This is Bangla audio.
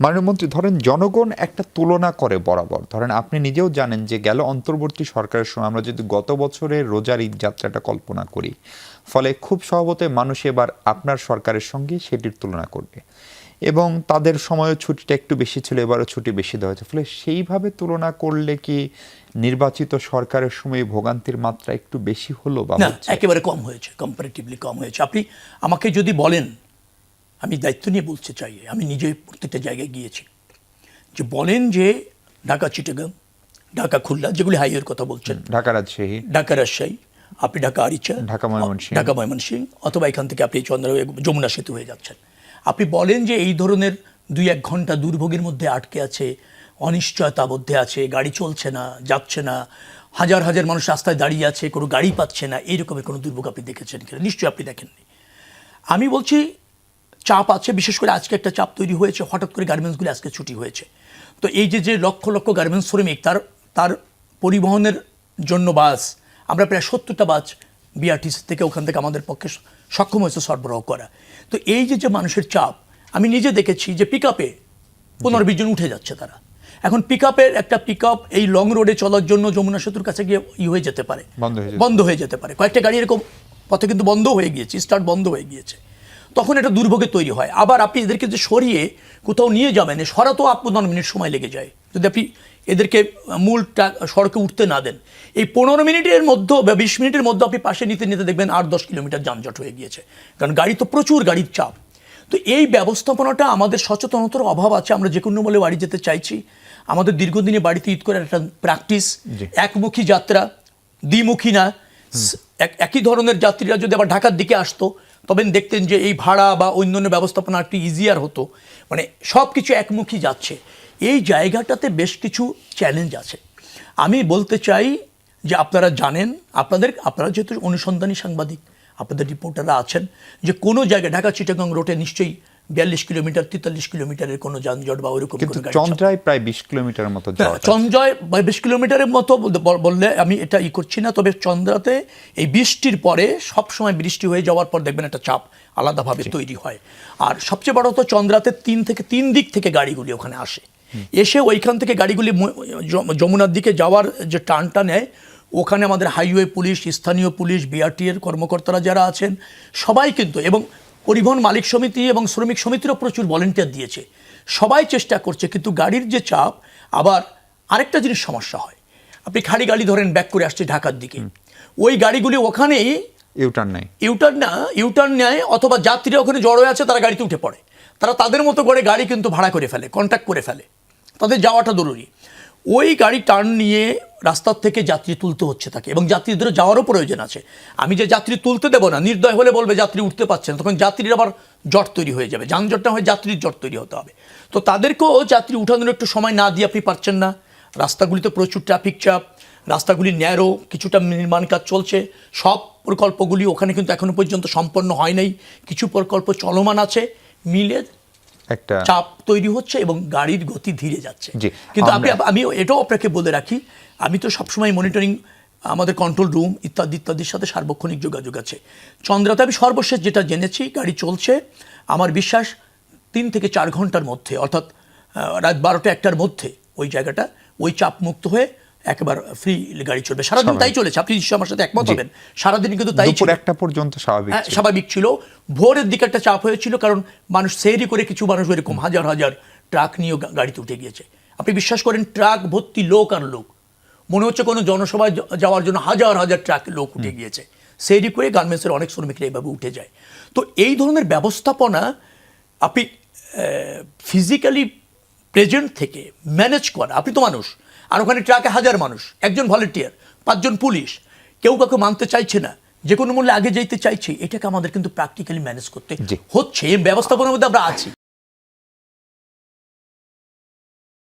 মাননীয় মন্ত্রী, ধরেন জনগণ একটা তুলনা করে বরাবর। ধরেন আপনি নিজেও জানেন যে গেল অন্তর্বর্তী সরকারের সময় আমরা যদি গত বছরের রোজার ঈদ যাত্রাটা কল্পনা করি, ফলে খুব স্বভাবতই মানুষ এবার আপনার সরকারের সঙ্গে সেটির তুলনা করবে এবং তাদের সময়ও ছুটিটা একটু বেশি ছিল, এবারও ছুটি বেশি দেওয়া হয়েছে। ফলে সেইভাবে তুলনা করলে কি নির্বাচিত সরকারের সময় ভোগান্তির মাত্রা একটু বেশি হলো বা না, একেবারে কম হয়েছে, কম্পারেটিভলি কম হয়েছে। আপনি আমাকে যদি বলেন, আমি দায়িত্ব নিয়ে বলতে চাই, আমি নিজে প্রত্যেকটা জায়গায় গিয়েছি, যে বলেন যে ঢাকা চিটাগাং, ঢাকা খুলনা, যেগুলি হাইওয়ের কথা বলছেন, ঢাকা রাজশাহী, আপনি ঢাকা আরিচা, ঢাকা ময়মনসিংহ, অথবা এখান থেকে আপনি যমুনা সেতু হয়ে যাচ্ছেন। আপনি বলেন যে এই ধরনের 2-1 ঘন্টা দুর্ভোগের মধ্যে আটকে আছে, অনিশ্চয়তার মধ্যে আছে, গাড়ি চলছে না, যাচ্ছে না, হাজার হাজার মানুষ রাস্তায় দাঁড়িয়ে আছে, কোনো গাড়ি পাচ্ছে না, এই রকমের কোনো দুর্ভোগ আপনি দেখেছেন কিনা? নিশ্চয়ই আপনি দেখেননি। আমি বলছি চাপ আছে, বিশেষ করে আজকে একটা চাপ তৈরি হয়েছে, হঠাৎ করে গার্মেন্টসগুলি আজকে ছুটি হয়েছে। তো এই যে লক্ষ লক্ষ গার্মেন্টস শ্রমিক, তার পরিবহনের জন্য বাস, আমরা প্রায় 70টা বাস বিআরটিসি থেকে ওখান থেকে আমাদের পক্ষে সক্ষম হয়েছে সরবরাহ করা। তো এই যে মানুষের চাপ, আমি নিজে দেখেছি যে পিক আপে 15-20 জন উঠে যাচ্ছে তারা। এখন পিক একটা পিক এই লং রোডে চলার জন্য যমুনা সেতুর কাছে গিয়ে হয়ে যেতে পারে, বন্ধ হয়ে যেতে পারে। কয়েকটা গাড়ি এরকম পথে কিন্তু বন্ধ হয়ে গিয়েছে, স্টার্ট বন্ধ হয়ে গিয়েছে। তখন একটা দুর্ভোগের তৈরি হয়। আবার আপনি এদেরকে যে সরিয়ে কোথাও নিয়ে যাবেন, সরাতেও 15 মিনিট সময় লেগে যায় যদি আপনি এদেরকে মূল সড়কে উঠতে না দেন। এই 15 মিনিটের মধ্যে বা 20 মিনিটের মধ্যে আপনি পাশে নিতে নিতে দেখবেন 8-10 কিলোমিটার যানজট হয়ে গিয়েছে, কারণ গাড়ি তো প্রচুর গাড়ির চাপ। তো এই ব্যবস্থাপনাটা আমাদের সচেতনতার অভাব আছে। আমরা যে কোনো মূল্যে বাড়ি যেতে চাইছি। আমাদের দীর্ঘদিনে বাড়িতে ঈদ করার একটা প্র্যাকটিস, একমুখী যাত্রা, দ্বিমুখী না। একই ধরনের যাত্রীরা যদি আবার ঢাকার দিকে আসতো, তবে দেখতেন যে এই ভাড়া বা অন্যান্য ব্যবস্থাপনা একটু ইজিয়ার হতো। মানে সব কিছু একমুখী যাচ্ছে। এই জায়গাটাতে বেশ কিছু চ্যালেঞ্জ আছে। আমি বলতে চাই যে আপনারা জানেন, আপনারা যেহেতু অনুসন্ধানী সাংবাদিক, আপনাদের রিপোর্টাররা আছেন, যে কোনো জায়গায় ঢাকা চিটাগাং রোডে নিশ্চয়ই 42 কিলোমিটার 43 কিলোমিটারের কোনো যানজট বা ওইরকম কোনো গাড়ি, চন্দ্রায় প্রায় 20 কিলোমিটারের মতো, চন্দ্রায় 20 কিলোমিটারের মতো বললে আমি এটা করছি না। তবে চন্দ্রাতে এই বৃষ্টির পরে, সবসময় বৃষ্টি হয়ে যাওয়ার পর দেখবেন একটা চাপ আলাদাভাবে তৈরি হয়। আর সবচেয়ে বড় তো চন্দ্রাতে 3 দিক থেকে গাড়িগুলি ওখানে আসে, এসে ওইখান থেকে গাড়িগুলি যমুনার দিকে যাওয়ার যে টার্নটা নেয়, ওখানে আমাদের হাইওয়ে পুলিশ, স্থানীয় পুলিশ, বিআরটি এর কর্মকর্তারা যারা আছেন সবাই কিন্তু, এবং পরিবহন মালিক সমিতি এবং শ্রমিক সমিতিরও প্রচুর ভলেন্টিয়ার দিয়েছে, সবাই চেষ্টা করছে। কিন্তু গাড়ির যে চাপ, আবার আরেকটা জিনিস সমস্যা হয়, আপনি খালি গাড়ি ধরেন ব্যাক করে আসছে ঢাকার দিকে, ওই গাড়িগুলি ওখানেই ইউটার্ন নেয়, অথবা যাত্রীরা ওখানে জড়ো আছে, তারা গাড়িতে উঠে পড়ে, তারা তাদের মতো করে গাড়ি কিন্তু ভাড়া করে ফেলে, কন্ট্যাক্ট করে ফেলে, তাদের যাওয়াটা জরুরি। ওই গাড়ি টার্ন নিয়ে রাস্তার থেকে যাত্রী তুলতে হচ্ছে তাকে, এবং যাত্রীদের যাওয়ারও প্রয়োজন আছে। আমি যে যাত্রী তুলতে দেবো না, নির্দয় হলে বলবে যাত্রী উঠতে পারছে না, তখন যাত্রীর আবার জট তৈরি হয়ে যাবে, যানজটটা হয়ে যাত্রীর জট তৈরি হতে হবে। তো তাদেরকেও যাত্রী উঠানোর একটু সময় না দিয়ে আপনি পারছেন না। রাস্তাগুলিতে প্রচুর ট্রাফিক চাপ, রাস্তাগুলি ন্যারো, কিছুটা নির্মাণ কাজ চলছে, সব প্রকল্পগুলি ওখানে কিন্তু এখনো পর্যন্ত সম্পন্ন হয় নাই, কিছু প্রকল্প চলমান আছে, মিলে একটা চাপ তৈরি হচ্ছে এবং গাড়ির গতি ধীরে যাচ্ছে। কিন্তু আমি এটাও আপনাকে বলে রাখি, আমি তো সবসময় মনিটরিং, আমাদের কন্ট্রোল রুম ইত্যাদির সাথে সার্বক্ষণিক যোগাযোগ আছে। চন্দ্রাতে আমি সর্বশেষ যেটা জেনেছি, গাড়ি চলছে, আমার বিশ্বাস 3 থেকে 4 ঘন্টার মধ্যে, অর্থাৎ রাত 12টা-1টার মধ্যে ওই জায়গাটা ওই চাপ মুক্ত হয়ে একেবারে ফ্রি গাড়ি চলবে। সারাদিন তাই চলেছে, আপনি নিশ্চয়ই আমার সাথে একমত হবেন, সারাদিন কিন্তু তাই ছিল, 1টা পর্যন্ত স্বাভাবিক ছিল। ভোরের দিকে একটা চাপ হয়েছিল, কারণ মানুষ সেহরি করে, কিছু মানুষ এরকম হাজার হাজার ট্রাক নিয়ে গাড়িতে উঠে গিয়েছে। আপনি বিশ্বাস করেন, ট্রাক ভর্তি লোক আর লোক, মনে হচ্ছে কোনো জনসভায় যাওয়ার জন্য হাজার হাজার ট্রাক লোক উঠে গিয়েছে। সেহরি করে গার্মেন্টসের অনেক শ্রমিকরা এইভাবে উঠে যায়। তো এই ধরনের ব্যবস্থাপনা আপনি ফিজিক্যালি প্রেজেন্ট থেকে ম্যানেজ করা, আপনি তো মানুষ, আর ওখানে ট্রাকে হাজার মানুষ, 1জন ভলেন্টিয়ার, 5 জন পুলিশ, কেউ কাউকে মানতে চাইছে না, যে কোনো মূল্যে আগে যেতে চাইছে, এটাকে আমাদের কিন্তু প্র্যাকটিক্যালি ম্যানেজ করতে হচ্ছে। এই ব্যবস্থাপনার মধ্যে আমরা আছি।